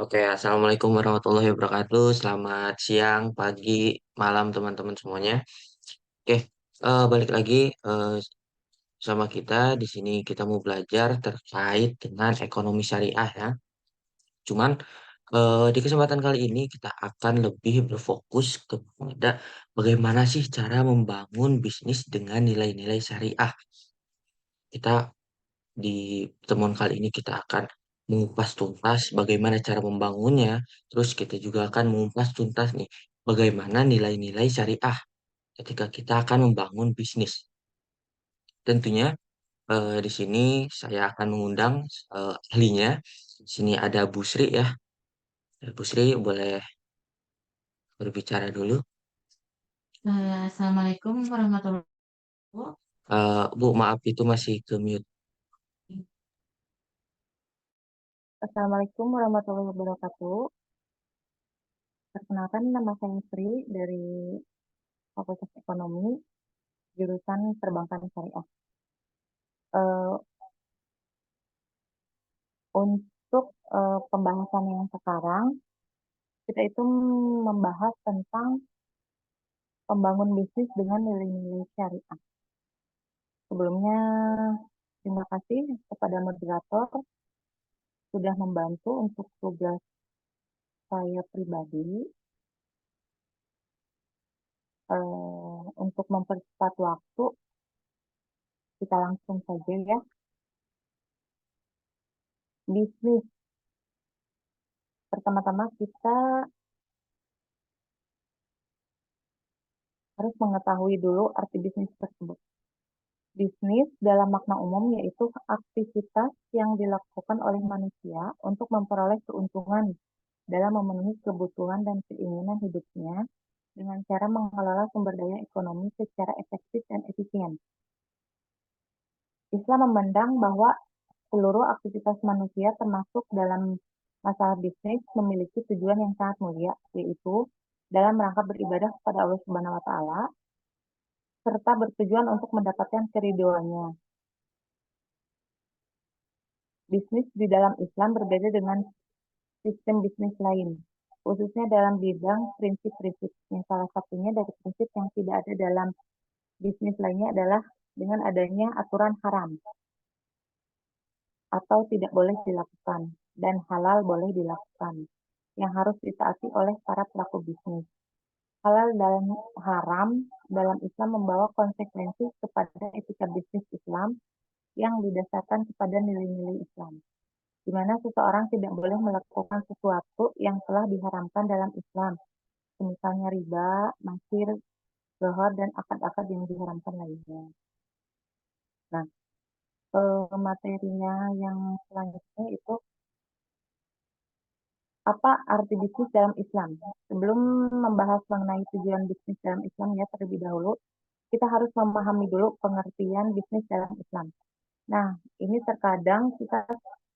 Oke, Assalamualaikum warahmatullahi wabarakatuh. Selamat siang, pagi, malam teman-teman semuanya. Oke, balik lagi sama kita di sini kita mau belajar terkait dengan ekonomi syariah ya. Cuman di kesempatan kali ini kita akan lebih berfokus kepada bagaimana sih cara membangun bisnis dengan nilai-nilai syariah. Kita Di pertemuan kali ini kita akan mengupas tuntas bagaimana cara membangunnya. Terus kita juga akan mengupas tuntas nih bagaimana nilai-nilai syariah ketika kita akan membangun bisnis. Tentunya di sini saya akan mengundang ahlinya. Di sini ada Bu Sri ya. Bu Sri boleh berbicara dulu. Assalamualaikum warahmatullahi wabarakatuh. Bu, maaf itu masih ke mute. Assalamualaikum warahmatullahi wabarakatuh. Perkenalkan nama saya Sri dari Fakultas Ekonomi, jurusan Perbankan Syariah. Eh, untuk pembahasan yang sekarang, kita itu membahas tentang membangun bisnis dengan nilai-nilai syariah. Sebelumnya, terima kasih kepada moderator sudah membantu untuk tugas saya pribadi. Untuk mempercepat waktu, kita langsung saja ya. Bisnis. Pertama-tama kita harus mengetahui dulu arti bisnis tersebut. Bisnis dalam makna umum yaitu aktivitas yang dilakukan oleh manusia untuk memperoleh keuntungan dalam memenuhi kebutuhan dan keinginan hidupnya dengan cara mengelola sumber daya ekonomi secara efektif dan efisien. Islam memandang bahwa seluruh aktivitas manusia termasuk dalam masalah bisnis memiliki tujuan yang sangat mulia, yaitu dalam rangka beribadah kepada Allah Subhanahu wa taala serta bertujuan untuk mendapatkan keriduannya. Bisnis di dalam Islam berbeda dengan sistem bisnis lain, khususnya dalam bidang prinsip-prinsipnya. Salah satunya dari prinsip yang tidak ada dalam bisnis lainnya adalah dengan adanya aturan haram atau tidak boleh dilakukan dan halal boleh dilakukan yang harus ditaati oleh para pelaku bisnis. Halal dan haram dalam Islam membawa konsekuensi kepada etika bisnis Islam yang didasarkan kepada nilai-nilai Islam, di mana seseorang tidak boleh melakukan sesuatu yang telah diharamkan dalam Islam, misalnya riba, masir, zohor, dan akad-akad yang diharamkan lainnya. Nah, materinya yang selanjutnya itu apa arti bisnis dalam Islam? Sebelum membahas mengenai tujuan bisnis dalam Islam ya terlebih dahulu, kita harus memahami dulu pengertian bisnis dalam Islam. Nah, ini terkadang kita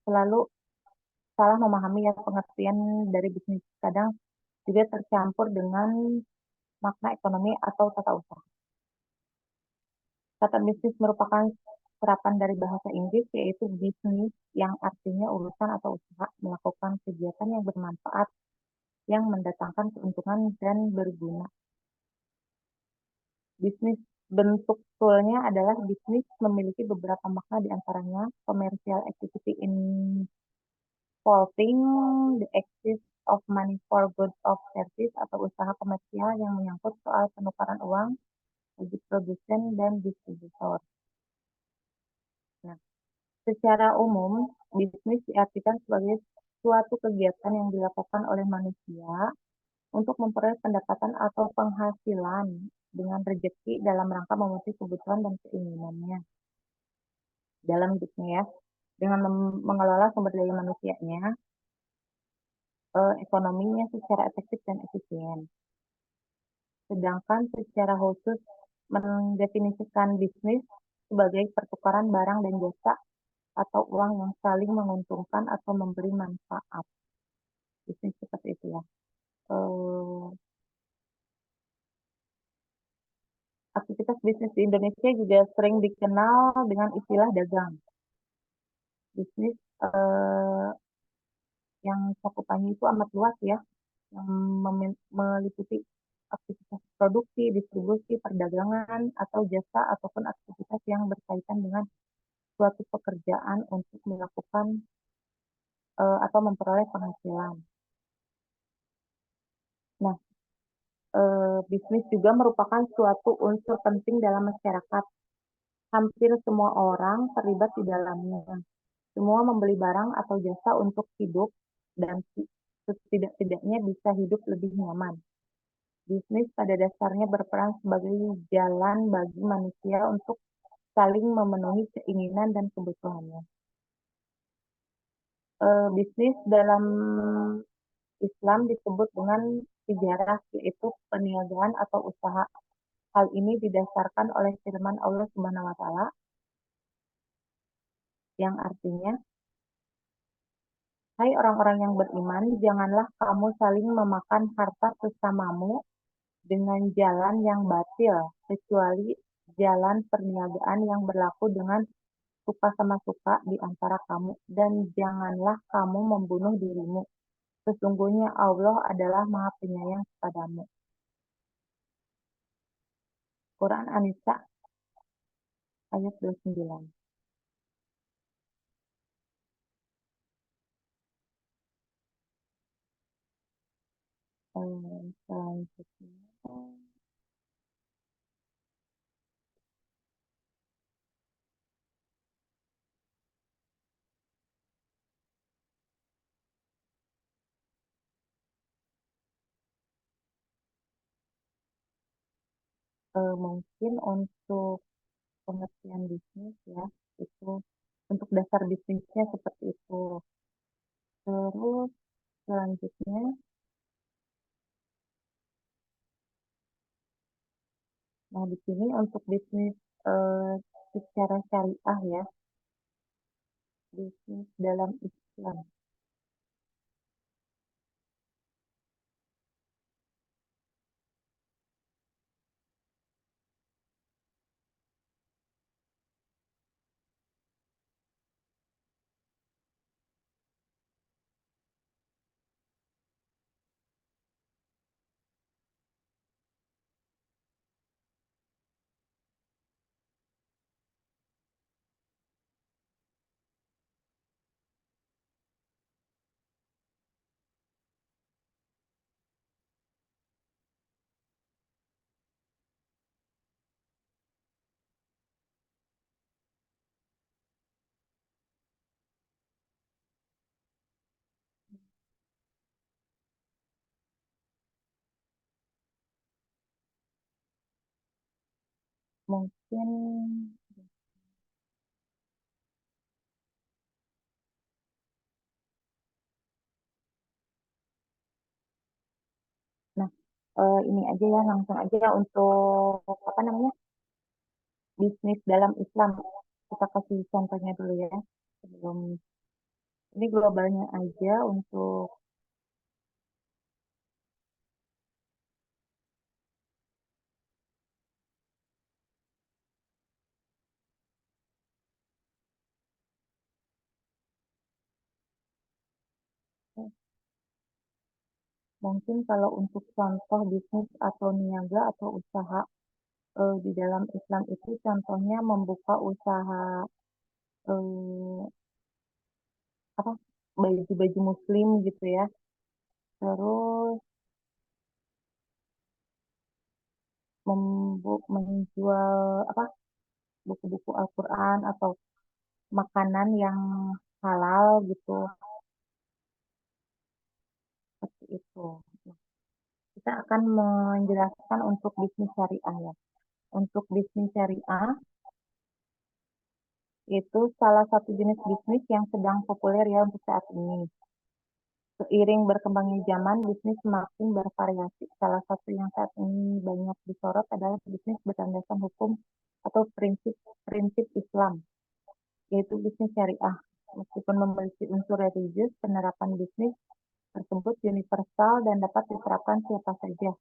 selalu salah memahami ya pengertian dari bisnis. Kadang juga tercampur dengan makna ekonomi atau tata usaha. Kata bisnis merupakan serapan dari bahasa Inggris yaitu bisnis yang artinya urusan atau usaha melakukan kegiatan yang bermanfaat yang mendatangkan keuntungan dan berguna. Bisnis bentuk toolnya adalah bisnis memiliki beberapa makna diantaranya commercial activity involving the exchange of money for goods or service atau usaha komersial yang menyangkut soal penukaran uang bagi produsen dan distributor. Nah, secara umum, bisnis diartikan sebagai suatu kegiatan yang dilakukan oleh manusia untuk memperoleh pendapatan atau penghasilan dengan rezeki dalam rangka memenuhi kebutuhan dan keinginannya dalam hidupnya ya, dengan mengelola sumber daya manusianya, ekonominya secara efektif dan efisien. Sedangkan secara khusus mendefinisikan bisnis sebagai pertukaran barang dan jasa atau uang yang saling menguntungkan atau memberi manfaat. Bisnis seperti itu ya. Eh, Aktivitas bisnis di Indonesia juga sering dikenal dengan istilah dagang. Bisnis yang cakupannya itu amat luas ya, yang meliputi aktivitas produksi, distribusi, perdagangan, atau jasa, ataupun aktivitas yang berkaitan dengan suatu pekerjaan untuk melakukan atau memperoleh penghasilan. Nah, bisnis juga merupakan suatu unsur penting dalam masyarakat. Hampir semua orang terlibat di dalamnya. Semua membeli barang atau jasa untuk hidup dan setidak-tidaknya bisa hidup lebih nyaman. Bisnis pada dasarnya berperan sebagai jalan bagi manusia untuk saling memenuhi keinginan dan kebutuhannya. Bisnis dalam Islam disebut dengan tijarah, yaitu perniagaan atau usaha. Hal ini didasarkan oleh firman Allah Subhanahu wa taala yang artinya, "Hai orang-orang yang beriman, janganlah kamu saling memakan harta sesamamu dengan jalan yang batil, kecuali jalan perniagaan yang berlaku dengan suka sama suka di antara kamu, dan janganlah kamu membunuh dirimu. Sesungguhnya Allah adalah Maha Penyayang kepadamu." Quran An-Nisa ayat 29. Selanjutnya, mungkin untuk pengertian bisnis ya, itu untuk dasar bisnisnya seperti itu. Terus selanjutnya, nah di sini untuk bisnis eh, secara syariah ya, bisnis dalam Islam. Mungkin, nah ini aja ya, langsung aja ya untuk apa namanya, bisnis dalam Islam. Kita kasih contohnya dulu ya, sebelum ini globalnya aja untuk mungkin kalau untuk contoh bisnis atau niaga atau usaha di dalam Islam itu contohnya membuka usaha eh, apa, baju-baju muslim gitu ya. Terus menjual apa, buku-buku Al-Quran atau makanan yang halal gitu, seperti itu. Nah, kita akan menjelaskan untuk bisnis syariah ya. Untuk bisnis syariah itu salah satu jenis bisnis yang sedang populer ya untuk saat ini. Seiring berkembangnya zaman, bisnis semakin bervariasi. Salah satu yang saat ini banyak disorot adalah bisnis berdasarkan hukum atau prinsip-prinsip Islam, yaitu bisnis syariah. Meskipun memiliki unsur religius, penerapan bisnis tersebut universal dan dapat diterapkan siapa saja.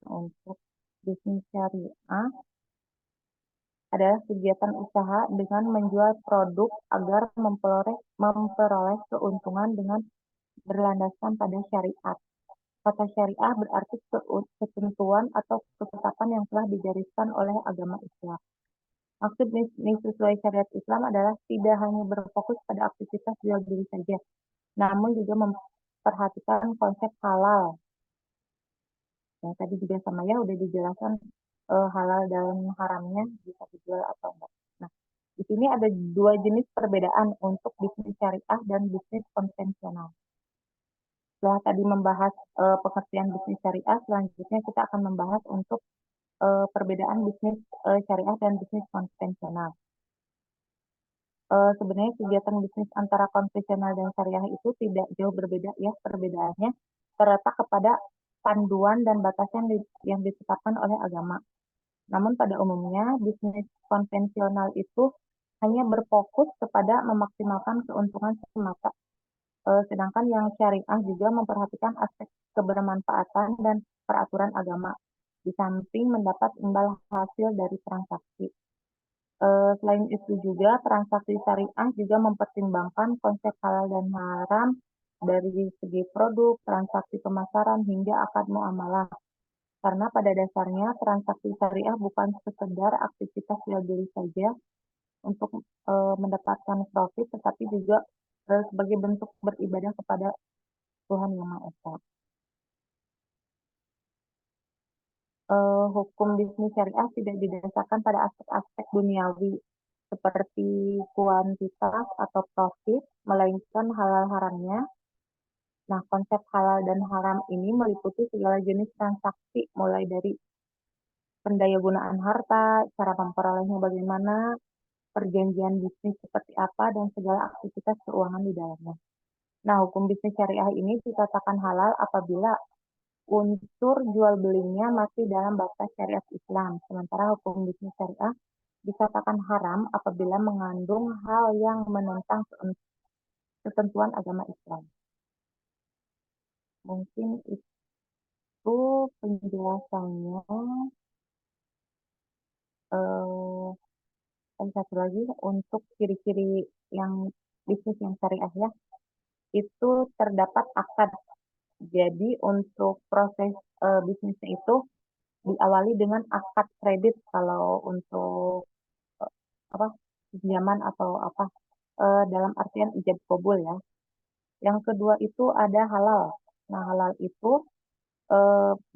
Untuk bisnis syariah, adalah kegiatan usaha dengan menjual produk agar memperoleh keuntungan dengan berlandaskan pada syariat. Kata syariah berarti ketentuan atau ketetapan yang telah digariskan oleh agama Islam. Maksud bisnis sesuai syariat Islam adalah tidak hanya berfokus pada aktivitas jual beli saja, namun juga memperhatikan konsep halal. Yang tadi juga sama ya udah dijelaskan halal dan haramnya bisa dijual atau enggak. Nah, di sini ada dua jenis perbedaan untuk bisnis syariah dan bisnis konvensional. Setelah tadi membahas pengertian bisnis syariah, selanjutnya kita akan membahas untuk perbedaan bisnis syariah dan bisnis konvensional. Sebenarnya kegiatan bisnis antara konvensional dan syariah itu tidak jauh berbeda ya perbedaannya terletak kepada panduan dan batasan yang ditetapkan oleh agama. Namun pada umumnya bisnis konvensional itu hanya berfokus kepada memaksimalkan keuntungan semata. Sedangkan yang syariah juga memperhatikan aspek kebermanfaatan dan peraturan agama, di samping mendapat imbal hasil dari transaksi. Selain itu juga transaksi syariah juga mempertimbangkan konsep halal dan haram dari segi produk, transaksi pemasaran hingga akad muamalah. Karena pada dasarnya transaksi syariah bukan sekedar aktivitas jual beli saja untuk mendapatkan profit, tetapi juga sebagai bentuk beribadah kepada Tuhan Yang Maha Esa. Hukum bisnis syariah tidak didasarkan pada aspek-aspek duniawi seperti kuantitas atau profit, melainkan halal haramnya. Nah, konsep halal dan haram ini meliputi segala jenis transaksi, mulai dari pendayagunaan harta, cara memperolehnya bagaimana, perjanjian bisnis seperti apa, dan segala aktivitas keuangan di dalamnya. Nah, hukum bisnis syariah ini dikatakan halal apabila unsur jual belinya masih dalam batas syariat Islam. Sementara hukum bisnis syariah dikatakan haram apabila mengandung hal yang menentang ketentuan agama Islam. Mungkin itu penjelasannya. Eh, dan satu lagi untuk ciri-ciri yang bisnis yang syariah ya, itu terdapat akad. Jadi untuk proses bisnisnya itu diawali dengan akad kredit kalau untuk eh, apa pinjaman atau apa dalam artian ijab kabul ya. Yang kedua itu ada halal. Nah, halal itu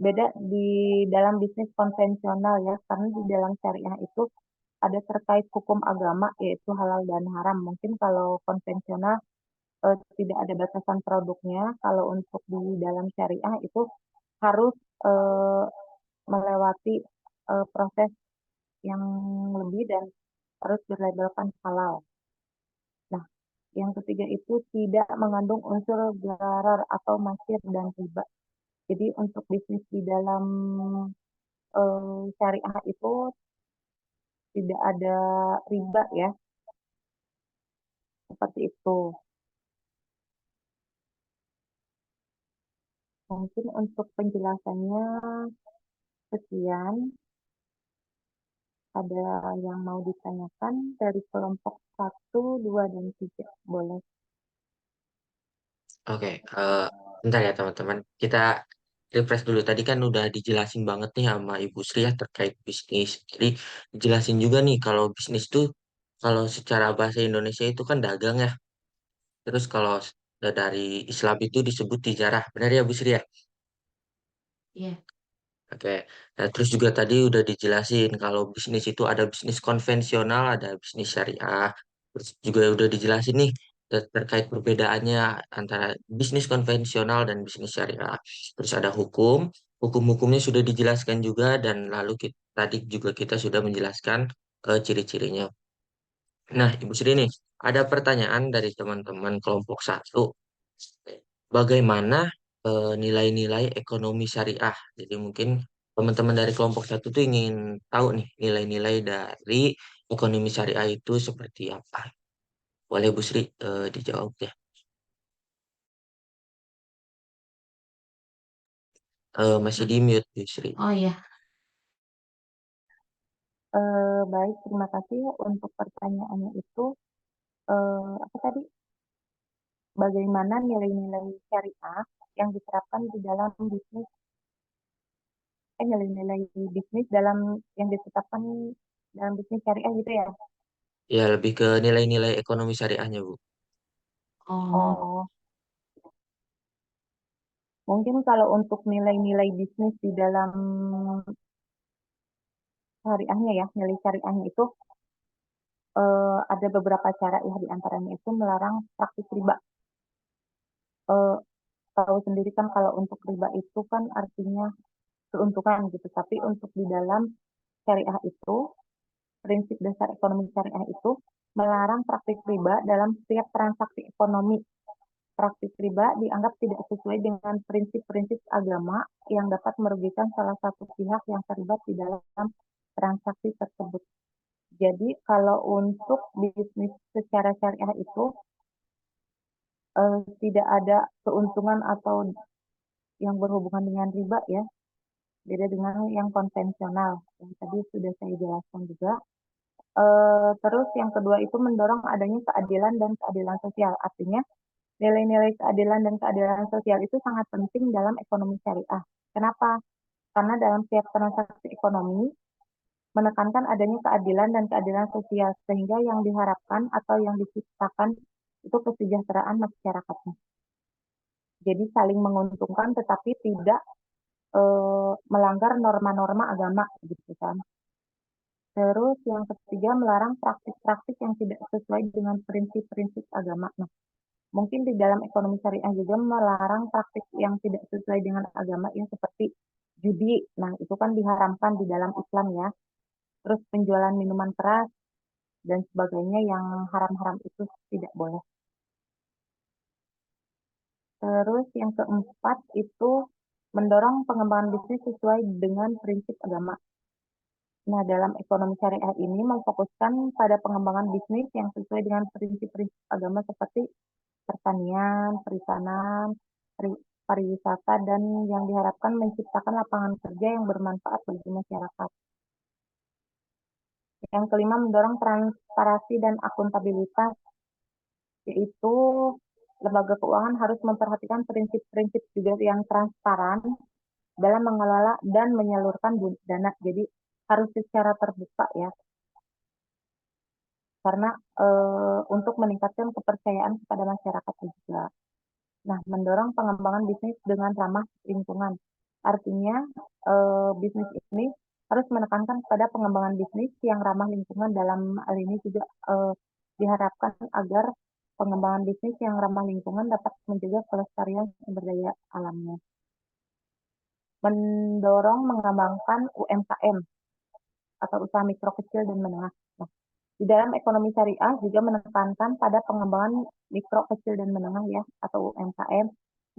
beda di dalam bisnis konvensional ya, karena di dalam syariah itu ada terkait hukum agama yaitu halal dan haram. Mungkin kalau konvensional tidak ada batasan produknya. Kalau untuk di dalam syariah itu harus eh, melewati proses yang lebih dan harus dilabelkan halal. Nah, yang ketiga itu tidak mengandung unsur gharar atau masyir dan riba. Jadi untuk bisnis di dalam syariah itu tidak ada riba ya, seperti itu. Mungkin untuk penjelasannya sekian. Ada yang mau ditanyakan dari kelompok satu, 2, dan 3. Boleh. Oke, bentar ya teman-teman. Kita refresh dulu. Tadi kan udah dijelasin banget nih sama Ibu Sri ya terkait bisnis. Jadi dijelasin juga nih kalau bisnis tuh kalau secara bahasa Indonesia itu kan dagang ya. Terus kalau dari Islam itu disebut tijarah. Benar ya Bu Sri ya? Iya. Oke, nah, terus juga tadi udah dijelasin kalau bisnis itu ada bisnis konvensional, ada bisnis syariah. Terus juga udah dijelasin nih terkait perbedaannya antara bisnis konvensional dan bisnis syariah. Terus ada hukum, hukum-hukumnya sudah dijelaskan juga dan lalu tadi juga kita sudah menjelaskan ciri-cirinya. Nah, Ibu Sri nih, ada pertanyaan dari teman-teman kelompok satu. Bagaimana nilai-nilai ekonomi syariah? Jadi mungkin teman-teman dari kelompok satu tuh ingin tahu nih nilai-nilai dari ekonomi syariah itu seperti apa? Boleh Bu Sri dijawab ya. Masih di mute Bu Sri. Oh iya. Baik, terima kasih untuk pertanyaannya itu. Apa tadi? Bagaimana nilai-nilai syariah yang diterapkan di dalam bisnis, nilai-nilai bisnis dalam yang ditetapkan dalam bisnis syariah gitu ya? Ya, lebih ke nilai-nilai ekonomi syariahnya, Bu. Oh, Oh, mungkin kalau untuk nilai-nilai bisnis di dalam syariahnya ya, nilai syariahnya itu ada beberapa cara ya, di antaranya itu melarang praktik riba. Eh, Tahu sendiri kan kalau untuk riba itu kan artinya keuntungan gitu, tapi untuk di dalam syariah itu, prinsip dasar ekonomi syariah itu melarang praktik riba dalam setiap transaksi ekonomi. Praktik riba dianggap tidak sesuai dengan prinsip-prinsip agama yang dapat merugikan salah satu pihak yang terlibat di dalam transaksi tersebut. Jadi kalau untuk bisnis secara syariah itu tidak ada keuntungan atau yang berhubungan dengan riba ya, beda dengan yang konvensional yang tadi sudah saya jelaskan juga. Terus yang kedua itu mendorong adanya keadilan dan keadilan sosial. Artinya nilai-nilai keadilan dan keadilan sosial itu sangat penting dalam ekonomi syariah. Kenapa? Karena dalam setiap transaksi ekonomi menekankan adanya keadilan dan keadilan sosial sehingga yang diharapkan atau yang diciptakan itu kesejahteraan masyarakatnya. Jadi saling menguntungkan tetapi tidak melanggar norma-norma agama gitu kan. Terus yang ketiga melarang praktik-praktik yang tidak sesuai dengan prinsip-prinsip agama. Nah, mungkin di dalam ekonomi syariah juga melarang praktik yang tidak sesuai dengan agama yang seperti judi. Nah, itu kan diharamkan di dalam Islam ya. Terus penjualan minuman keras dan sebagainya yang haram-haram itu tidak boleh. Terus yang keempat itu mendorong pengembangan bisnis sesuai dengan prinsip agama. Nah, dalam ekonomi syariah ini memfokuskan pada pengembangan bisnis yang sesuai dengan prinsip-prinsip agama seperti pertanian, perikanan, pariwisata, dan yang diharapkan menciptakan lapangan kerja yang bermanfaat bagi masyarakat. Yang kelima, mendorong transparansi dan akuntabilitas, yaitu lembaga keuangan harus memperhatikan prinsip-prinsip juga yang transparan dalam mengelola dan menyalurkan dana. Jadi harus secara terbuka ya, karena untuk meningkatkan kepercayaan kepada masyarakat juga. Nah, mendorong pengembangan bisnis dengan ramah lingkungan. Artinya, bisnis ini harus menekankan pada pengembangan bisnis yang ramah lingkungan. Dalam hal ini juga diharapkan agar pengembangan bisnis yang ramah lingkungan dapat menjaga kelestarian sumber daya alamnya. Mendorong mengembangkan UMKM atau usaha mikro kecil dan menengah. Nah, di dalam ekonomi syariah juga menekankan pada pengembangan mikro kecil dan menengah ya atau UMKM.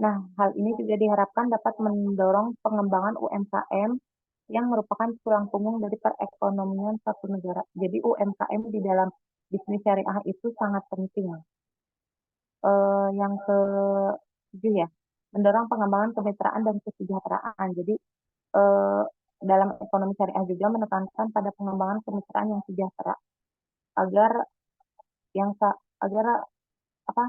Nah, hal ini juga diharapkan dapat mendorong pengembangan UMKM yang merupakan tulang punggung dari perekonomian satu negara. Jadi UMKM di dalam bisnis syariah itu sangat penting. Yang ketujuh ya, mendorong pengembangan kemitraan dan kesejahteraan. Jadi eh, dalam ekonomi syariah juga menekankan pada pengembangan kemitraan yang sejahtera agar agar apa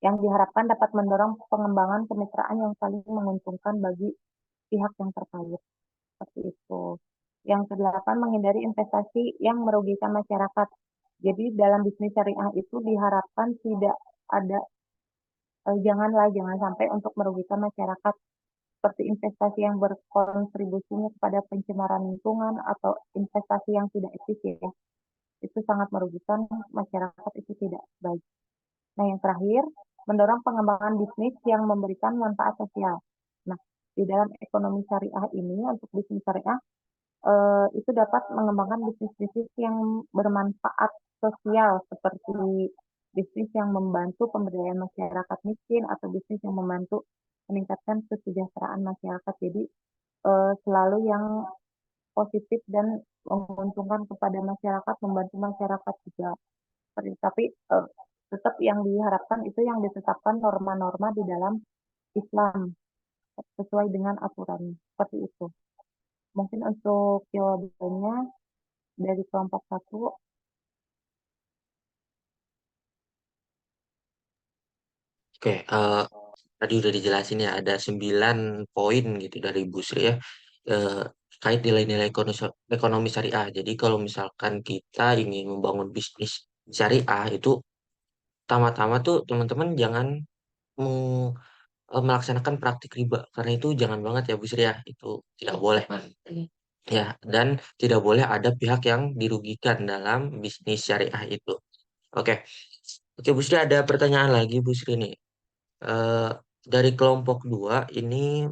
yang diharapkan dapat mendorong pengembangan kemitraan yang saling menguntungkan bagi pihak yang terkait. Seperti itu. Yang kedelapan, menghindari investasi yang merugikan masyarakat. Jadi dalam bisnis syariah itu diharapkan tidak ada, jangan sampai untuk merugikan masyarakat seperti investasi yang berkontribusi kepada pencemaran lingkungan atau investasi yang tidak etis ya. Itu sangat merugikan masyarakat, itu tidak baik. Nah, yang terakhir, mendorong pengembangan bisnis yang memberikan manfaat sosial. Nah, di dalam ekonomi syariah ini, untuk bisnis syariah, itu dapat mengembangkan bisnis-bisnis yang bermanfaat sosial, seperti bisnis yang membantu pemberdayaan masyarakat miskin, atau bisnis yang membantu meningkatkan kesejahteraan masyarakat. Jadi, selalu yang positif dan menguntungkan kepada masyarakat, membantu masyarakat juga. Tapi tetap yang diharapkan itu yang ditetapkan norma-norma di dalam Islam sesuai dengan aturan seperti itu. Mungkin untuk jawabannya dari kelompok satu. Oke, tadi udah dijelasin ya, ada 9 poin gitu dari Bu Sri ya, eh, terkait nilai-nilai ekonomi syariah. Jadi kalau misalkan kita ingin membangun bisnis syariah itu, pertama-tama tuh teman-teman jangan melaksanakan praktik riba, karena itu jangan banget ya Bu Sri ya, itu tidak boleh ya, dan tidak boleh ada pihak yang dirugikan dalam bisnis syariah itu. Oke, oke Bu Sri, ada pertanyaan lagi Bu Sri nih. Eh, dari kelompok dua ini,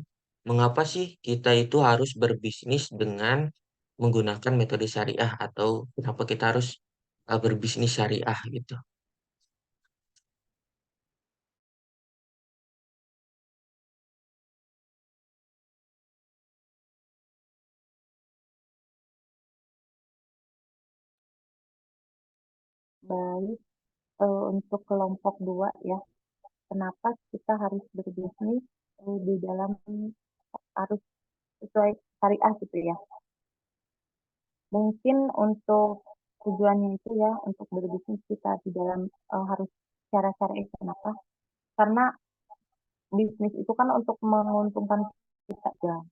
mengapa sih kita itu harus berbisnis dengan menggunakan metode syariah, atau kenapa kita harus berbisnis syariah gitu? Baik, untuk kelompok dua ya, kenapa kita harus berbisnis di dalam harus sesuai syariah gitu ya. Mungkin untuk tujuannya itu ya, untuk berbisnis kita di dalam harus cara syariah. Kenapa? Karena bisnis itu kan untuk menguntungkan kita ya.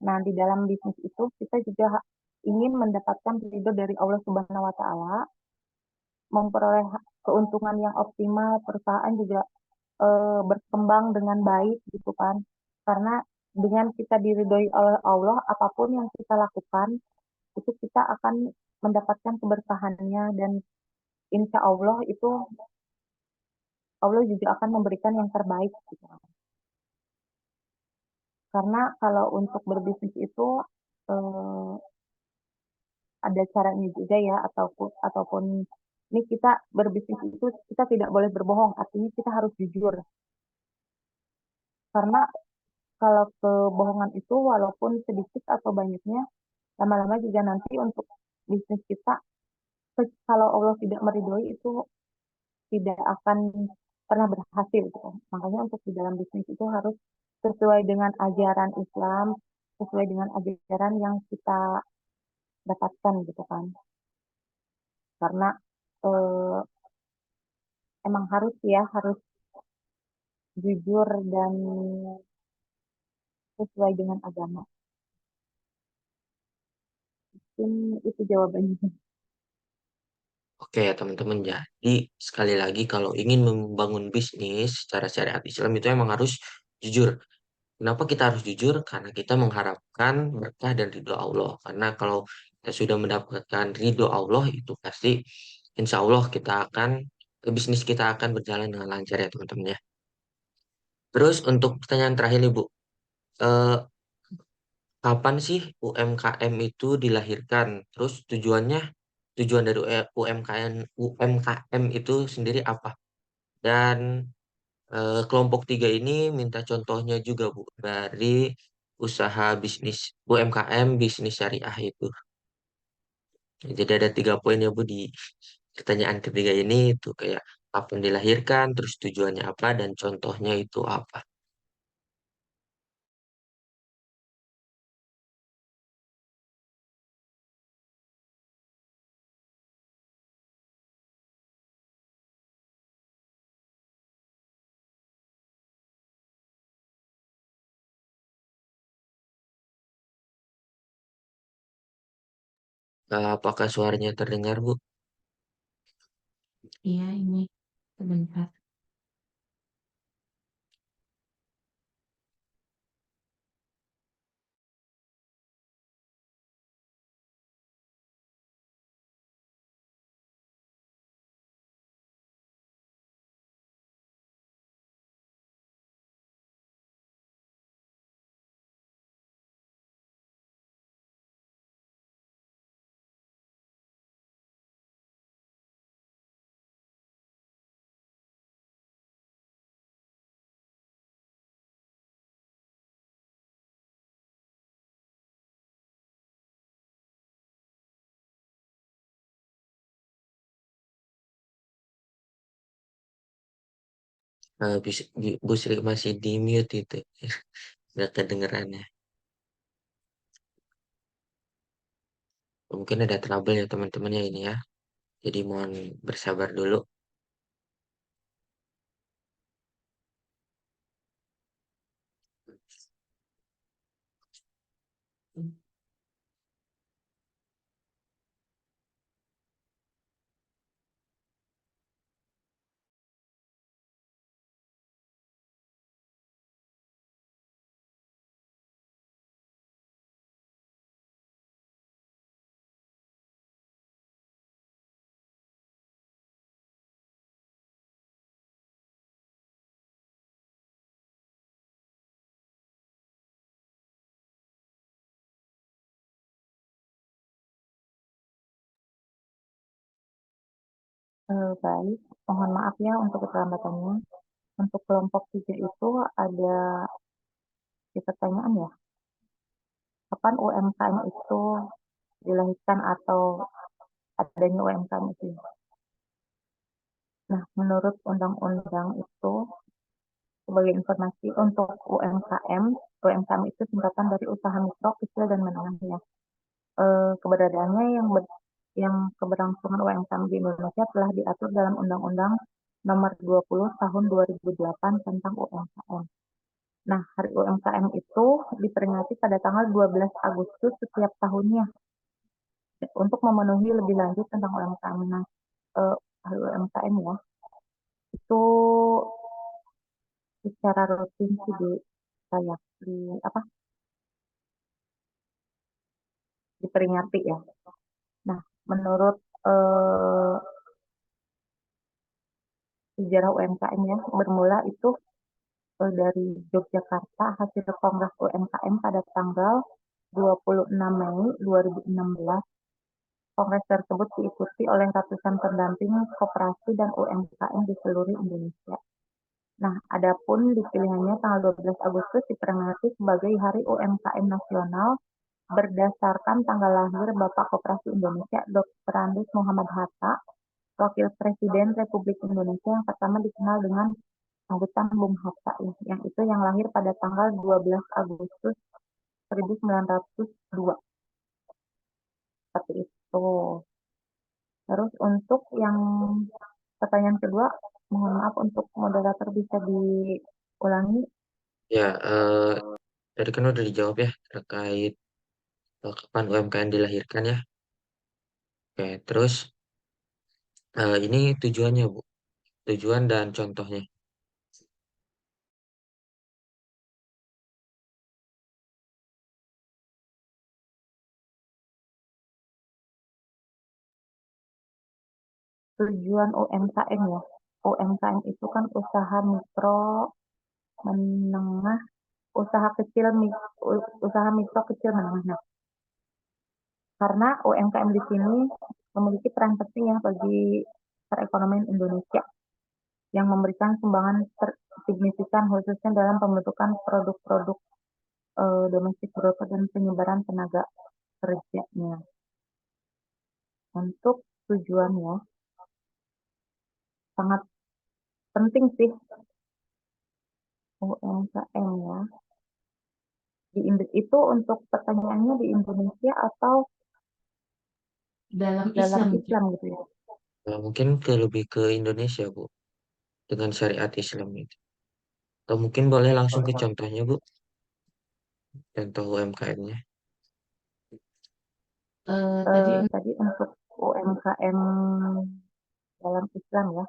Nah, di dalam bisnis itu kita juga ingin mendapatkan ridho dari Allah Subhanahu wa taala, memperoleh keuntungan yang optimal, perusahaan juga berkembang dengan baik gitu kan. Karena dengan kita diridhoi oleh Allah, apapun yang kita lakukan itu kita akan mendapatkan keberkahannya, dan insya Allah itu Allah juga akan memberikan yang terbaik gitu. Karena kalau untuk berbisnis itu eh, ada caranya juga ya, ataupun ini kita berbisnis itu kita tidak boleh berbohong, artinya kita harus jujur. Karena kalau kebohongan itu walaupun sedikit atau banyaknya, lama-lama juga nanti untuk bisnis kita, kalau Allah tidak meridhoi itu tidak akan pernah berhasil gitu. Makanya untuk di dalam bisnis itu harus sesuai dengan ajaran Islam, sesuai dengan ajaran yang kita dapatkan gitu kan. Karena eh, emang harus ya, harus jujur dan sesuai dengan agama. Mungkin itu jawabannya. Oke ya teman-teman, jadi sekali lagi kalau ingin membangun bisnis secara syariat Islam itu emang harus jujur. Kenapa kita harus jujur? Karena kita mengharapkan berkah dan ridho Allah. Karena kalau kita sudah mendapatkan ridho Allah itu pasti insya Allah kita akan, bisnis kita akan berjalan dengan lancar ya teman-teman ya. Terus untuk pertanyaan terakhir nih Bu, eh, kapan sih UMKM itu dilahirkan? Terus tujuan dari UMKM itu sendiri apa? Dan kelompok tiga ini minta contohnya juga Bu, dari usaha bisnis UMKM bisnis syariah itu. Jadi ada 3 poin ya Bu di pertanyaan ketiga ini, itu kayak kapan dilahirkan, terus tujuannya apa, dan contohnya itu apa. Apakah suaranya terdengar Bu? Iya, ini sebentar. Bu Sri masih di mute itu. Nggak kedengerannya. Mungkin ada trouble ya teman-temannya ini ya. Jadi mohon bersabar dulu. Baik, mohon maaf ya untuk keterlambatannya. Untuk kelompok 3 itu ada di pertanyaan ya, kapan UMKM itu dilahirkan atau adanya UMKM itu? Nah, menurut undang-undang itu, sebagai informasi untuk UMKM itu singkatan dari usaha mikro, kecil, dan menengah ya. Keberadaannya yang keberlangsungan UMKM di Indonesia telah diatur dalam Undang-Undang Nomor 20 Tahun 2008 tentang UMKM. Nah, Hari UMKM itu diperingati pada tanggal 12 Agustus setiap tahunnya untuk memenuhi lebih lanjut tentang UMKM. Nah, Hari UMKM ya, itu secara rutin sih kayak apa diperingati ya. Nah, menurut eh, sejarah UMKM ya, bermula itu dari Yogyakarta hasil Kongres UMKM pada tanggal 26 Mei 2016. Kongres tersebut diikuti oleh ratusan pendamping koperasi dan UMKM di seluruh Indonesia. Nah, adapun dipilihannya tanggal 12 Agustus diperingati sebagai Hari UMKM Nasional berdasarkan tanggal lahir Bapak Koperasi Indonesia Dr. Andes Muhammad Hatta, Wakil Presiden Republik Indonesia yang pertama dikenal dengan sebutan Bung Hatta, yang itu yang lahir pada tanggal 12 Agustus 1902. Seperti itu. Terus untuk yang pertanyaan kedua, mohon maaf untuk moderator bisa diulangi. Ya, tadi kan udah dijawab ya terkait kapan UMKM dilahirkan ya. Oke, terus ini tujuannya Bu, tujuan dan contohnya. Tujuan UMKM ya. UMKM itu kan usaha mikro, menengah, usaha kecil, usaha mikro kecil menengah. Nah, karena UMKM di sini memiliki peran penting ya bagi perekonomian Indonesia yang memberikan sumbangan signifikan khususnya dalam pembentukan produk-produk domestik bruto dan penyebaran tenaga kerjanya. Untuk tujuannya sangat penting sih UMKM ya. Itu untuk pertanyaannya di Indonesia atau Dalam dalam Islam gitu. Islam gitu ya. Mungkin lebih ke Indonesia Bu, dengan syariat Islam itu. Atau mungkin boleh langsung ke contohnya Bu, contoh UMKM-nya. Tadi Tadi untuk UMKM dalam Islam ya.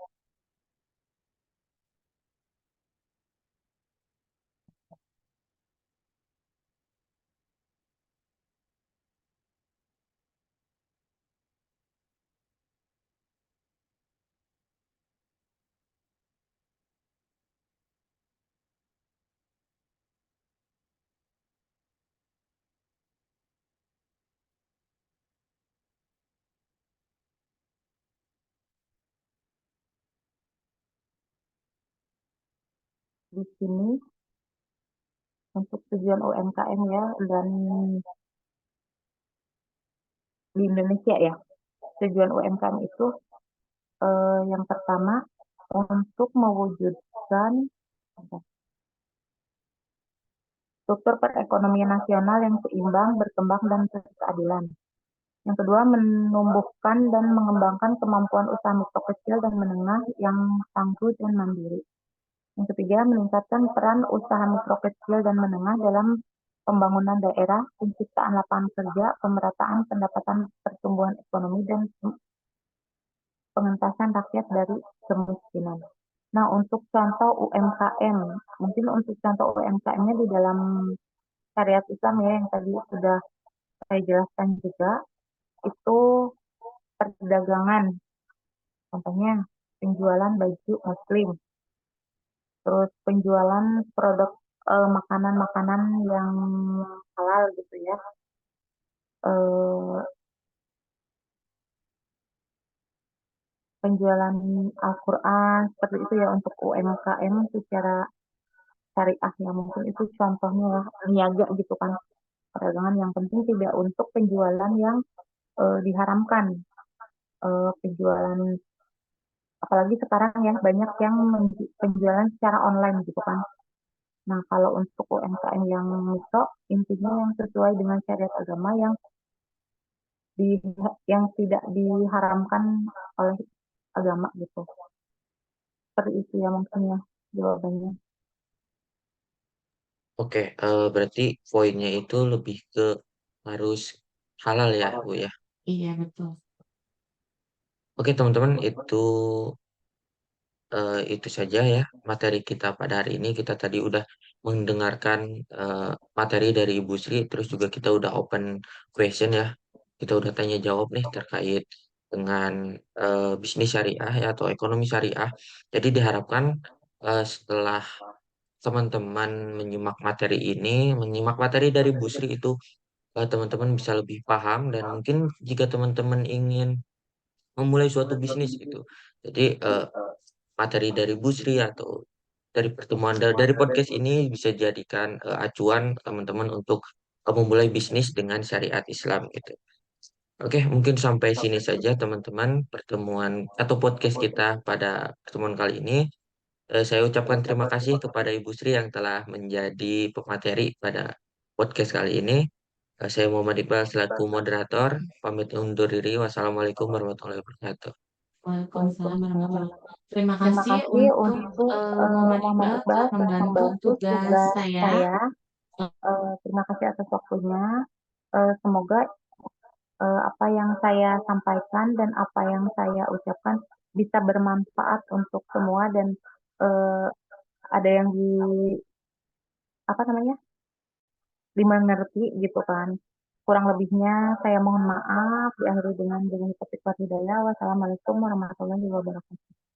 Di sini untuk tujuan UMKM ya dan di Indonesia ya. Tujuan UMKM itu yang pertama untuk mewujudkan struktur perekonomian nasional yang seimbang, berkembang, dan berkeadilan. Yang kedua, menumbuhkan dan mengembangkan kemampuan usaha mikro kecil dan menengah yang tangguh dan mandiri. Yang ketiga, meningkatkan peran usaha mikro kecil dan menengah dalam pembangunan daerah, penciptaan lapangan kerja, pemerataan pendapatan, pertumbuhan ekonomi, dan pengentasan rakyat dari kemiskinan. Nah, untuk contoh UMKM, mungkin untuk contoh UMKM-nya di dalam syariat Islam ya, yang tadi sudah saya jelaskan juga, itu perdagangan, contohnya penjualan baju muslim, terus penjualan produk makanan-makanan yang halal gitu ya, eh, penjualan Al-Quran, seperti itu ya untuk UMKM secara syariah ya, mungkin itu contohnya ya, niaga gitu kan, perdagangan yang penting tidak untuk penjualan yang diharamkan, penjualan apalagi sekarang ya banyak yang penjualan secara online gitu kan. Nah, kalau untuk UMKM yang mikro, intinya yang sesuai dengan syariat agama di, yang tidak diharamkan oleh agama gitu. Seperti itu ya mungkin ya jawabannya. Oke, berarti poinnya itu lebih ke harus halal ya, Bu ya. Iya, betul. Oke, teman-teman, itu saja ya materi kita pada hari ini. Kita tadi udah mendengarkan materi dari Ibu Sri, terus juga kita udah open question ya. Kita udah tanya jawab nih terkait dengan bisnis syariah ya, atau ekonomi syariah. Jadi diharapkan setelah teman-teman menyimak materi dari Bu Sri itu, teman-teman bisa lebih paham, dan mungkin jika teman-teman ingin memulai suatu bisnis gitu. Jadi materi dari Bu Sri atau dari pertemuan dari podcast ini bisa jadikan acuan teman-teman untuk memulai bisnis dengan syariat Islam gitu. Oke, mungkin sampai sini saja teman-teman pertemuan atau podcast kita pada pertemuan kali ini. Saya ucapkan terima kasih kepada Ibu Sri yang telah menjadi pemateri pada podcast kali ini. Saya Muhammad Iqbal selaku moderator, pamit undur diri. Wassalamualaikum warahmatullahi wabarakatuh. Waalaikumsalam warahmatullahi wabarakatuh. Terima Terima kasih kasih untuk untuk Muhammad Muhammad Iqbal Iqbal telah telah membantu membantu tugas tugas saya. saya. Terima kasih atas waktunya. Semoga apa yang saya sampaikan dan apa yang saya ucapkan bisa bermanfaat untuk semua dan eh, ada yang apa namanya dimengerti gitu kan. Kurang lebihnya saya mohon maaf, diakhiri dengan taufiq wal hidayah. Wassalamualaikum warahmatullahi wabarakatuh.